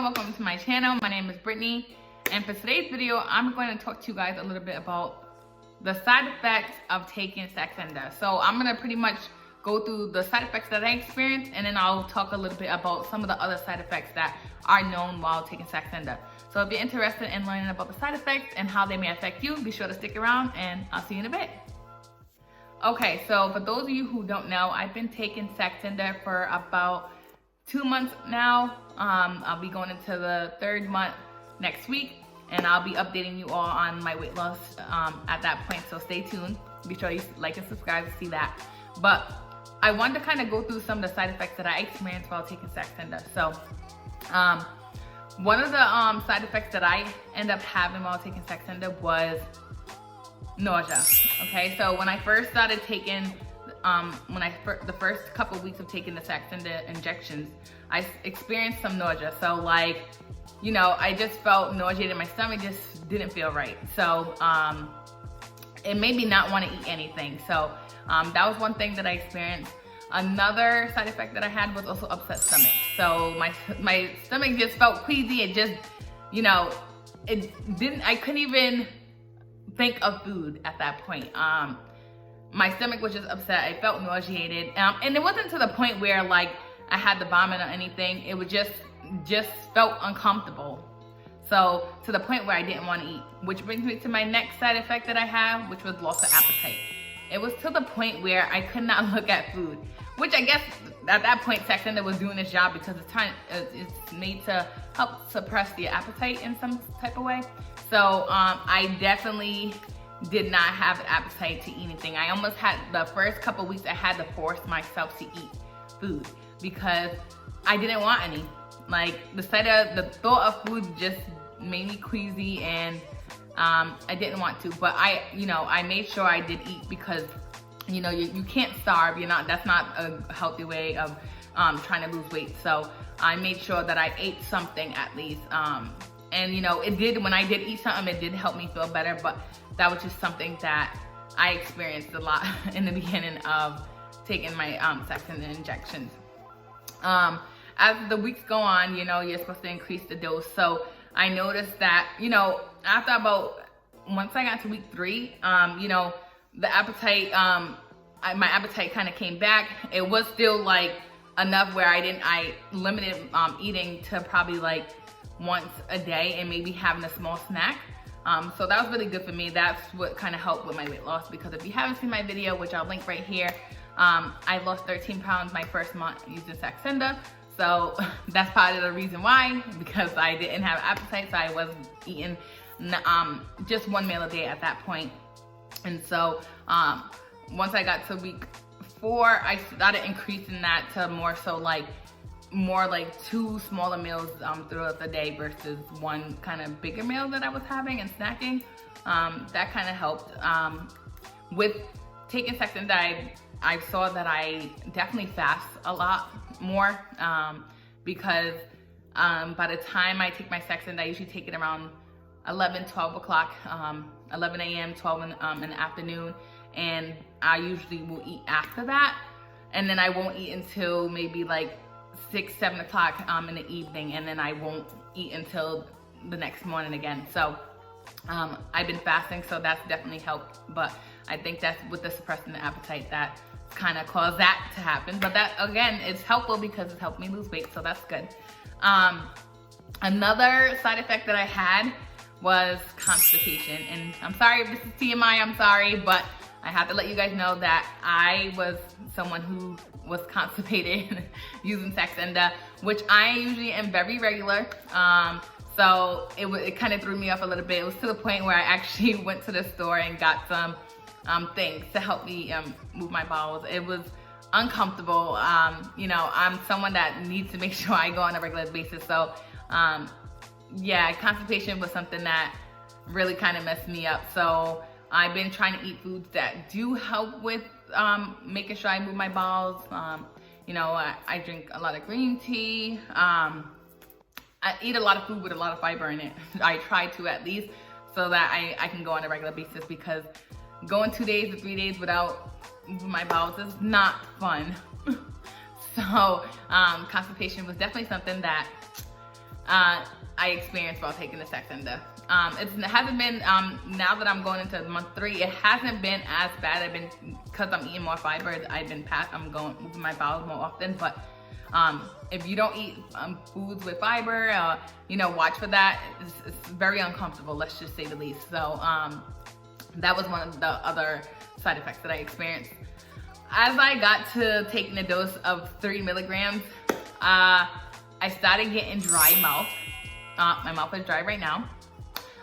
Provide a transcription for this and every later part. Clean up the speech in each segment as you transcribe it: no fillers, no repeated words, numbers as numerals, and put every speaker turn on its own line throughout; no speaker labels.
and welcome to my channel. My name is Brittany, and for today's video, I'm going to talk to you guys a little bit about the side effects of taking Saxenda. So I'm going to pretty much go through the side effects that I experienced, and then I'll talk a little bit about some of the other side effects that are known while taking Saxenda. So if you're interested in learning about the side effects and how they may affect you, be sure to stick around, and I'll see you in a bit. Okay, so for those of you who don't know, I've been taking Saxenda for about 2 months now. I'll be going into the 3rd month next week, and I'll be updating you all on my weight loss at that point, so stay tuned. Be sure you like and subscribe to see that. But I wanted to kind of go through some of the side effects that I experienced while taking Saxenda. So one of the side effects that I ended up having while taking Saxenda was nausea. Okay, so when I first started taking the first couple of weeks of taking the Saxenda injections, I experienced some nausea. So like, you know, I just felt nauseated. My stomach just didn't feel right. So it made me not want to eat anything. So that was one thing that I experienced. Another side effect that I had was also upset stomach. So my stomach just felt queasy. It just, you know, I couldn't even think of food at that point. My stomach was just upset. I felt nauseated, and it wasn't to the point where like I had to vomit or anything. It was just felt uncomfortable. So to the point where I didn't want to eat, which brings me to my next side effect that I have, which was loss of appetite. It was to the point where I could not look at food, which I guess at that point Saxenda was doing its job, because it's made to help suppress the appetite in some type of way. So I definitely did not have an appetite to eat anything. I almost had, the first couple weeks, I had to force myself to eat food because I didn't want any. Like the thought of food just made me queasy, and I didn't want to. But I made sure I did eat, because you can't starve. That's not a healthy way of trying to lose weight. So I made sure that I ate something at least. And it did, when I did eat something, it did help me feel better, but that was just something that I experienced a lot in the beginning of taking my Saxenda injections. As the weeks go on, you're supposed to increase the dose. So I noticed that, after once I got to week 3, the appetite, my appetite kind of came back. It was still like enough where I limited eating to probably like once a day and maybe having a small snack. So that was really good for me. That's what kind of helped with my weight loss, because if you haven't seen my video, which I'll link right here, I lost 13 pounds my first month using Saxenda. So that's part of the reason why, because I didn't have appetite, so I wasn't eating just one meal a day at that point. And so once I got to week 4, I started increasing that to more like 2 smaller meals throughout the day versus one kind of bigger meal that I was having and snacking. That kind of helped. With taking Saxenda, I saw that I definitely fast a lot more, because by the time I take my Saxenda, I usually take it around 11, 12 o'clock, 11 a.m., 12 in the afternoon, and I usually will eat after that, and then I won't eat until maybe like 6, 7 o'clock in the evening, and then I won't eat until the next morning again. So I've been fasting, so that's definitely helped. But I think that's with the suppressing the appetite that kind of caused that to happen. But that, again, it's helpful because it's helped me lose weight, so that's good. Another side effect that I had was constipation, and I'm sorry if this is TMI, I'm sorry, but I have to let you guys know that I was someone who was constipated using Saxenda, which I usually am very regular. So it kind of threw me off a little bit. It was to the point where I actually went to the store and got some things to help me move my bowels. It was uncomfortable. I'm someone that needs to make sure I go on a regular basis. So yeah, constipation was something that really kind of messed me up. So I've been trying to eat foods that do help with making sure I move my bowels. I drink a lot of green tea. I eat a lot of food with a lot of fiber in it. I try to, at least, so that I can go on a regular basis, because going 2 days or 3 days without moving my bowels is not fun. So constipation was definitely something that I experienced while taking the Saxenda. It hasn't been, now that I'm going into month 3, it hasn't been as bad. I've been, because I'm eating more fiber, I'm going moving my bowels more often. But if you don't eat foods with fiber, you know, watch for that. It's very uncomfortable, let's just say the least. So that was one of the other side effects that I experienced. As I got to taking a dose of 3 milligrams, I started getting dry mouth. My mouth is dry right now.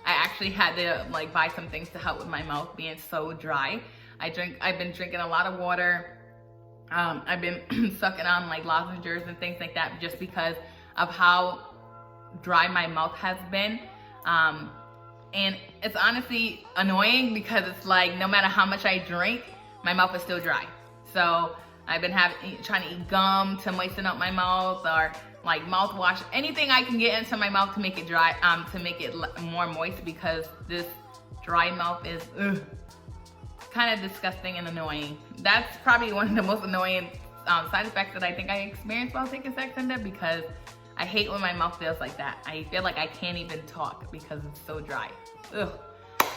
I actually had to like buy some things to help with my mouth being so dry. I've been drinking a lot of water. I've been sucking on like lozenges and things like that just because of how dry my mouth has been. And it's honestly annoying because it's like no matter how much I drink, my mouth is still dry. So I've been trying to eat gum to moisten up my mouth, or like mouthwash, anything I can get into my mouth to make it dry, to make it more moist, because this dry mouth is kind of disgusting and annoying. That's probably one of the most annoying side effects that I think I experienced while taking Saxenda, because I hate when my mouth feels like that. I feel like I can't even talk because it's so dry. Ugh.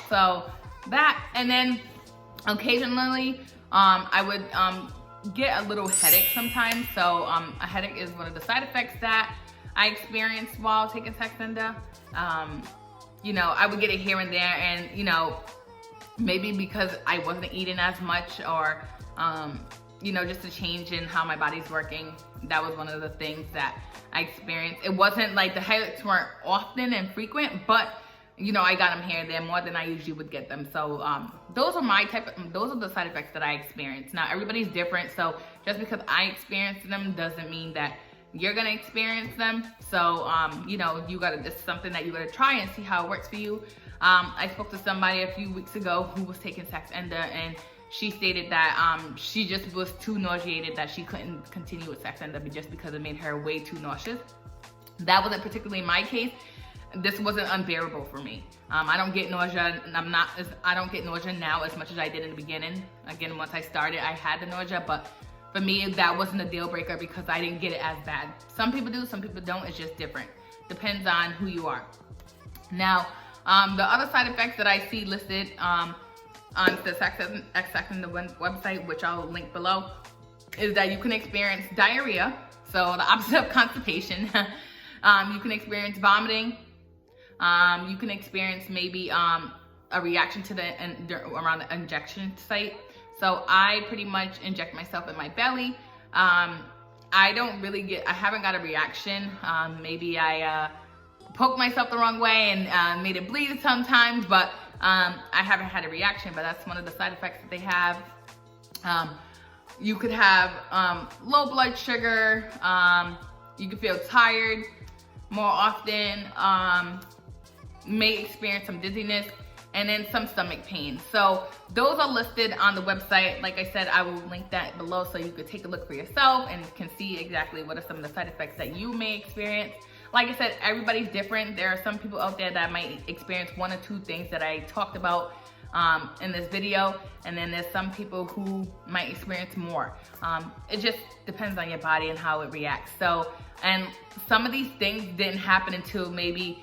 So that, and then occasionally I would get a little headache sometimes. So a headache is one of the side effects that I experienced while taking Saxenda. You know, I would get it here and there, and you know, maybe because I wasn't eating as much, or you know, just a change in how my body's working. That was one of the things that I experienced. It wasn't like the headaches weren't often and frequent, but you know, I got them here and there more than I usually would get them. So those are the side effects that I experienced. Now everybody's different, so just because I experienced them doesn't mean that you're gonna experience them. So you know, this is something that you gotta try and see how it works for you. I spoke to somebody a few weeks ago who was taking Saxenda, and she stated that she just was too nauseated that she couldn't continue with Saxenda just because it made her way too nauseous. That wasn't particularly my case. This wasn't unbearable for me. I don't get nausea, and I don't get nausea now as much as I did in the beginning. Again, once I started, I had the nausea, but for me, that wasn't a deal breaker because I didn't get it as bad. Some people do, some people don't. It's just different. Depends on who you are. Now, the other side effects that I see listed on the Saxenda website, which I'll link below, is that you can experience diarrhea, so the opposite of constipation. You can experience vomiting. You can experience maybe a reaction to around the injection site. So I pretty much inject myself in my belly. I haven't got a reaction. Maybe I poked myself the wrong way and made it bleed sometimes, but I haven't had a reaction. But that's one of the side effects that they have. You could have low blood sugar. You could feel tired more often. May experience some dizziness, and then some stomach pain. So those are listed on the website. Like I said, I will link that below so you could take a look for yourself and can see exactly what are some of the side effects that you may experience. Like I said, everybody's different. There are some people out there that might experience 1 or 2 things that I talked about in this video, and then there's some people who might experience more. It just depends on your body and how it reacts. So, and some of these things didn't happen until maybe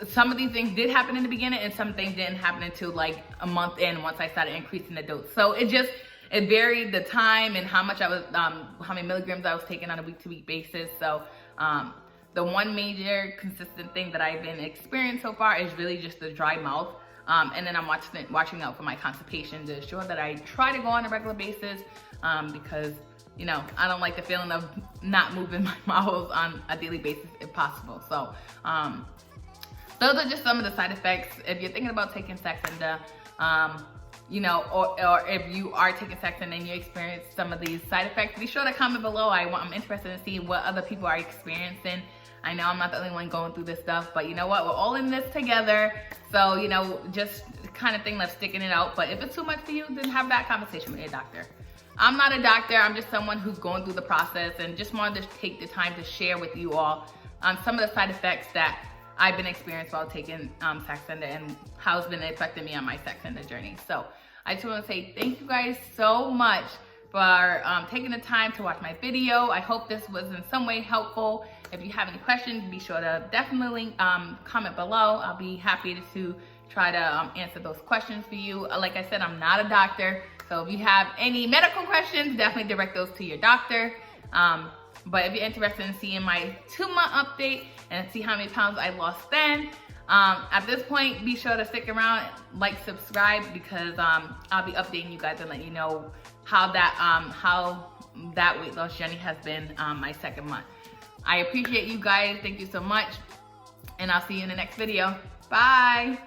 some of these things did happen in the beginning, and some things didn't happen until like a month in, once I started increasing the dose. So it varied the time and how much I was, how many milligrams I was taking on a week-to-week basis. So the one major consistent thing that I've been experiencing so far is really just the dry mouth. And then I'm watching out for my constipation to ensure that I try to go on a regular basis, because you know, I don't like the feeling of not moving my bowels on a daily basis if possible. So those are just some of the side effects. If you're thinking about taking Saxenda, you know, or if you are taking Saxenda and you experience some of these side effects, be sure to comment below. I'm interested in seeing what other people are experiencing. I know I'm not the only one going through this stuff, but you know what? We're all in this together. So, you know, just kind of thing that's sticking it out. But if it's too much for you, then have that conversation with your doctor. I'm not a doctor. I'm just someone who's going through the process and just wanted to take the time to share with you all some of the side effects that I've been experiencing while taking Saxenda and how it's been affecting me on my Saxenda journey. So I just want to say thank you guys so much for taking the time to watch my video. I hope this was in some way helpful. if you have any questions, be sure to definitely comment below. I'll be happy to try to answer those questions for you. Like I said, I'm not a doctor, so if you have any medical questions, definitely direct those to your doctor. But if you're interested in seeing my 2-month update and see how many pounds I lost then, at this point, be sure to stick around, like, subscribe, because I'll be updating you guys and letting you know how that weight loss journey has been my 2nd month. I appreciate you guys. Thank you so much. And I'll see you in the next video. Bye.